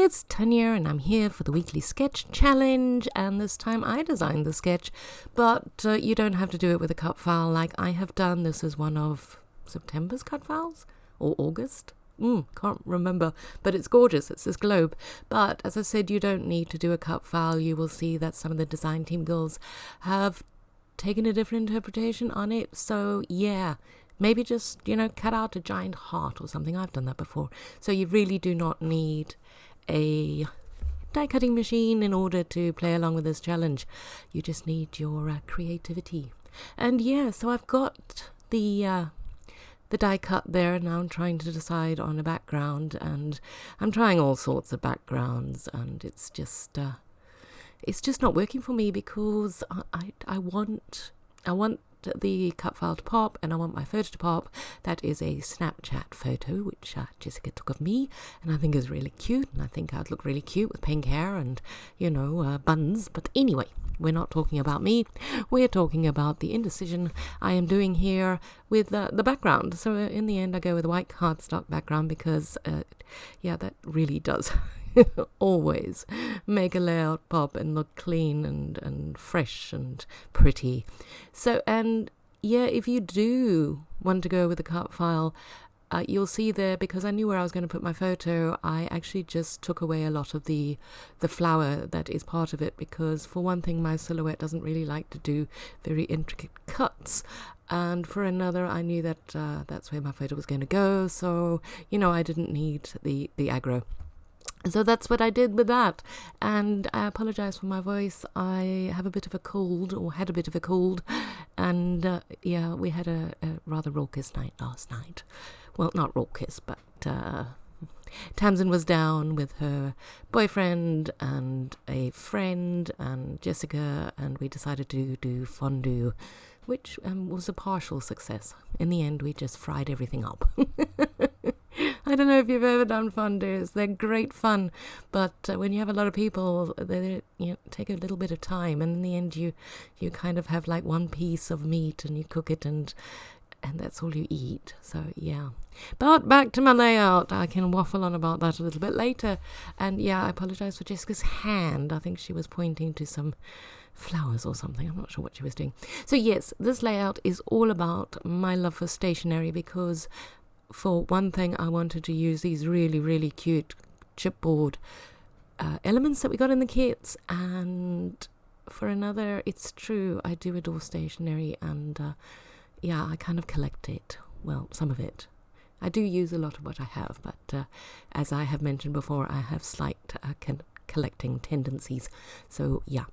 it's Tanya and I'm here for the weekly sketch challenge, and this time I designed the sketch, but you don't have to do it with a cut file like I have done. This is one of September's cut files, or August. Can't remember, but it's gorgeous. It's this globe. But as I said, you don't need to do a cut file. You will see that some of the design team girls have taken a different interpretation on it. So yeah, maybe just, cut out a giant heart or something. I've done that before. So you really do not need a die cutting machine in order to play along with this challenge. You just need your creativity. And yeah, so I've got the die cut there. Now I'm trying to decide on a background, and I'm trying all sorts of backgrounds, and it's just not working for me because I want the cut file to pop, and I want my photo to pop. That is a Snapchat photo which Jessica took of me, and I think is really cute, and I think I'd look really cute with pink hair and buns. But anyway, we're not talking about me. We're talking about the indecision I am doing here with the background. So in the end, I go with a white cardstock background because, that really does always make a layout pop and look clean and fresh and pretty. So, and yeah, if you do want to go with a cut file, you'll see there, because I knew where I was going to put my photo, I actually just took away a lot of the flower that is part of it, because for one thing, my silhouette doesn't really like to do very intricate cuts, and for another, I knew that that's where my photo was going to go, so I didn't need the aggro. So that's what I did with that. And I apologize for my voice. I have a bit of a cold, or had a bit of a cold. And we had a rather raucous night last night. Well, not raucous, but Tamsin was down with her boyfriend and a friend and Jessica, and we decided to do fondue, which was a partial success. In the end, we just fried everything up. I don't know if you've ever done fondues. They're great fun, but when you have a lot of people, they take a little bit of time, and in the end you kind of have like one piece of meat and you cook it, and that's all you eat. So yeah, but back to my layout. I can waffle on about that a little bit later. And yeah, I apologize for Jessica's hand. I think she was pointing to some flowers or something. I'm not sure what she was doing. So yes, this layout is all about my love for stationery, because for one thing, I wanted to use these really, really cute chipboard elements that we got in the kits. And for another, it's true, I do adore stationery, and I kind of collect it. Well, some of it. I do use a lot of what I have, but as I have mentioned before, I have slight collecting tendencies. So yeah.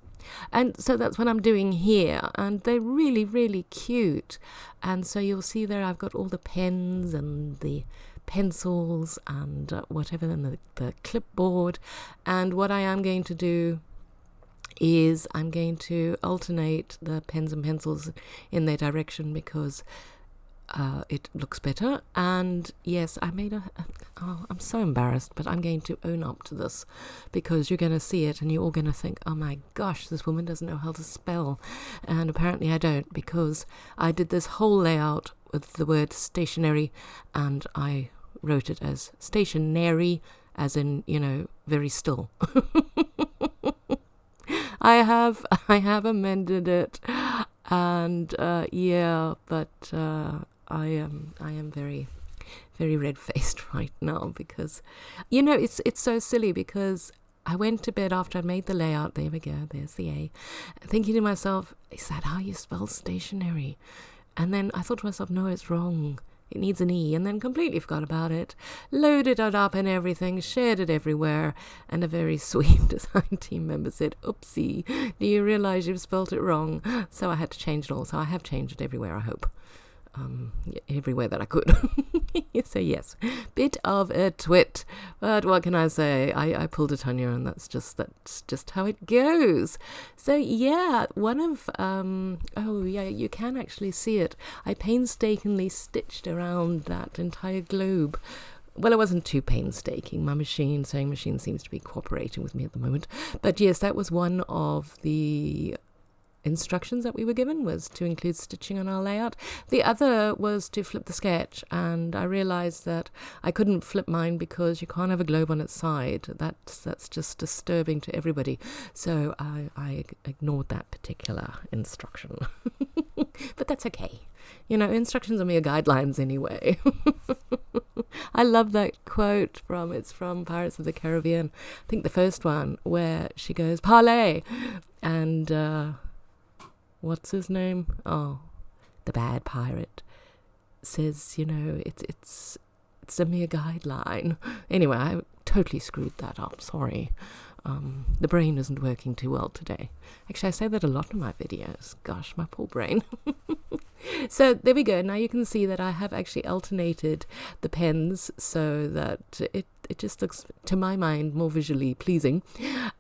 And so that's what I'm doing here, and they're really, really cute. And so you'll see there I've got all the pens and the pencils and whatever, and the clipboard. And what I am going to do is I'm going to alternate the pens and pencils in their direction, because it looks better. And yes, I made I'm so embarrassed, but I'm going to own up to this, because you're going to see it and you're all going to think, oh my gosh, this woman doesn't know how to spell. And apparently I don't, because I did this whole layout with the word stationery, and I wrote it as stationary, as in, very still. I have amended it, and but I am very, very red-faced right now, because it's so silly, because I went to bed after I made the layout. There we go, there's the A, thinking to myself, is that how you spell stationery? And then I thought to myself, no, it's wrong. It needs an E, and then completely forgot about it, loaded it up and everything, shared it everywhere, and a very sweet design team member said, oopsie, do you realize you've spelt it wrong? So I had to change it all. So I have changed it everywhere, I hope. Everywhere that I could. So yes, bit of a twit, but what can I say? I pulled a Tanya, and that's just how it goes. So yeah, one of you can actually see it. I painstakingly stitched around that entire globe. Well, it wasn't too painstaking. My sewing machine seems to be cooperating with me at the moment. But yes, that was one of the instructions that we were given was to include stitching on our layout. The other was to flip the sketch, and I realized that I couldn't flip mine because you can't have a globe on its side. That's just disturbing to everybody. So I ignored that particular instruction. But that's okay. Instructions are mere guidelines anyway. I love that quote it's from Pirates of the Caribbean. I think the first one, where she goes, "Parlay," and what's his name? Oh, the bad pirate says, it's a mere guideline. Anyway, I totally screwed that up. Sorry. The brain isn't working too well today. Actually, I say that a lot in my videos. Gosh, my poor brain. So there we go. Now you can see that I have actually alternated the pens so that it just looks, to my mind, more visually pleasing.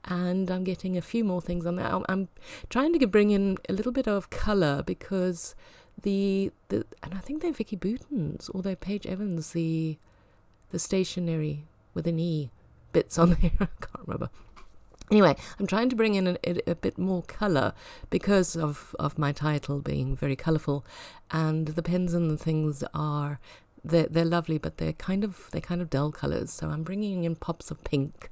And I'm getting a few more things on there. I'm trying to bring in a little bit of color because and I think they're Vicky Bouton's, or they're Paige Evans, the stationery with an E bits on there. I can't remember. Anyway, I'm trying to bring in a bit more colour because of my title being very colourful, and the pens and the things they're lovely, but they're kind of dull colours. So I'm bringing in pops of pink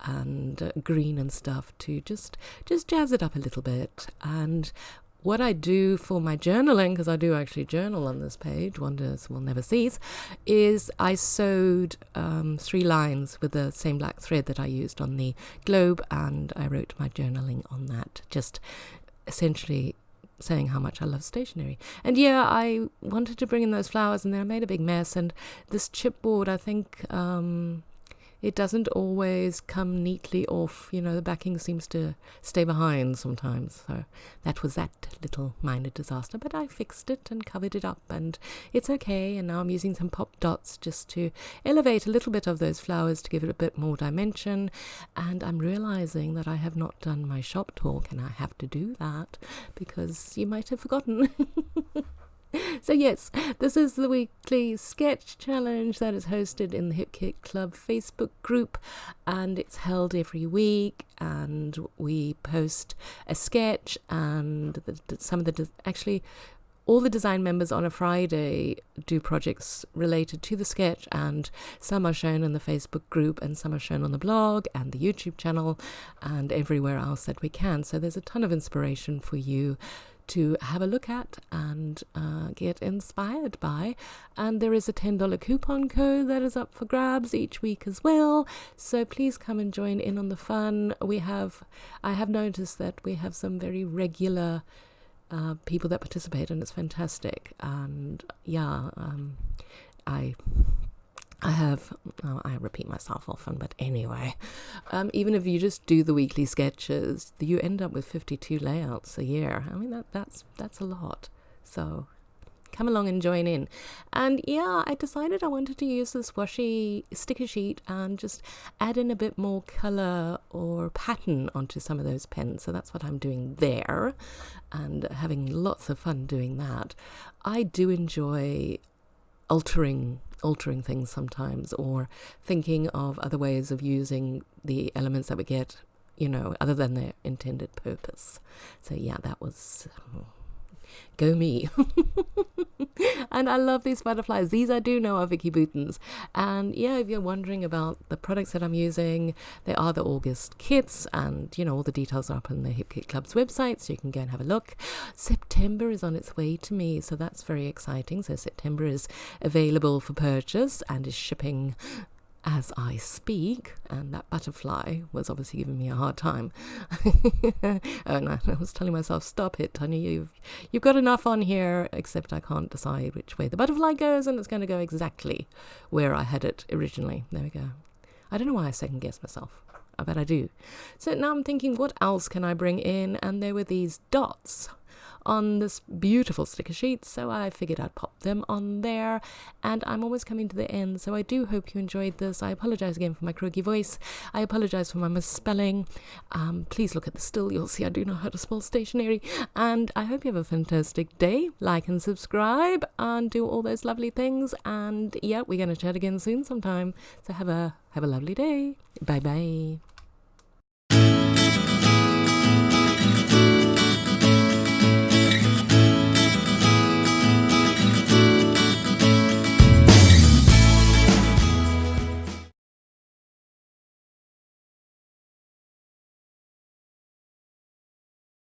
and green and stuff to just jazz it up a little bit. And what I do for my journaling, because I do actually journal on this page, Wonders Will Never Cease, is I sewed 3 lines with the same black thread that I used on the globe, and I wrote my journaling on that, just essentially saying how much I love stationery. And yeah, I wanted to bring in those flowers, and then I made a big mess, and this chipboard, I think, it doesn't always come neatly off. The backing seems to stay behind sometimes. So that was that little minor disaster. But I fixed it and covered it up, and it's okay. And now I'm using some pop dots just to elevate a little bit of those flowers to give it a bit more dimension. And I'm realizing that I have not done my shop talk, and I have to do that because you might have forgotten. So yes, this is the weekly sketch challenge that is hosted in the Hip Kit Club Facebook group, and it's held every week, and we post a sketch, and all the design members on a Friday do projects related to the sketch, and some are shown in the Facebook group, and some are shown on the blog and the YouTube channel and everywhere else that we can. So there's a ton of inspiration for you to have a look at and get inspired by. And there is a $10 coupon code that is up for grabs each week as well, so please come and join in on the fun. I have noticed that we have some very regular people that participate, and it's fantastic. And yeah, I repeat myself often, but anyway, even if you just do the weekly sketches, you end up with 52 layouts a year. I mean, that's a lot. So come along and join in. And yeah, I decided I wanted to use this washi sticker sheet and just add in a bit more color or pattern onto some of those pens. So that's what I'm doing there, and having lots of fun doing that. I do enjoy altering things sometimes, or thinking of other ways of using the elements that we get, other than their intended purpose. So yeah, that was go me. And I love these butterflies. These I do know are Vicky Bouton's. And yeah, if you're wondering about the products that I'm using, they are the August kits, and all the details are up on the Hip Kit Club's website, so you can go and have a look. September is on its way to me, so that's very exciting. So September is available for purchase and is shipping as I speak, and that butterfly was obviously giving me a hard time. And I was telling myself, stop it, Tanya, you've got enough on here, except I can't decide which way the butterfly goes, and it's going to go exactly where I had it originally. There we go. I don't know why I second guess myself. I bet I do. So now I'm thinking, what else can I bring in? And there were these dots on this beautiful sticker sheet, so I figured I'd pop them on there. And I'm almost coming to the end, so I do hope you enjoyed this. I apologize again for my croaky voice. I apologize for my misspelling. Please look at the still, you'll see I do know how to spell stationery. And I hope you have a fantastic day. Like and subscribe and do all those lovely things, and yeah, we're going to chat again soon sometime. So have a lovely day. Bye bye.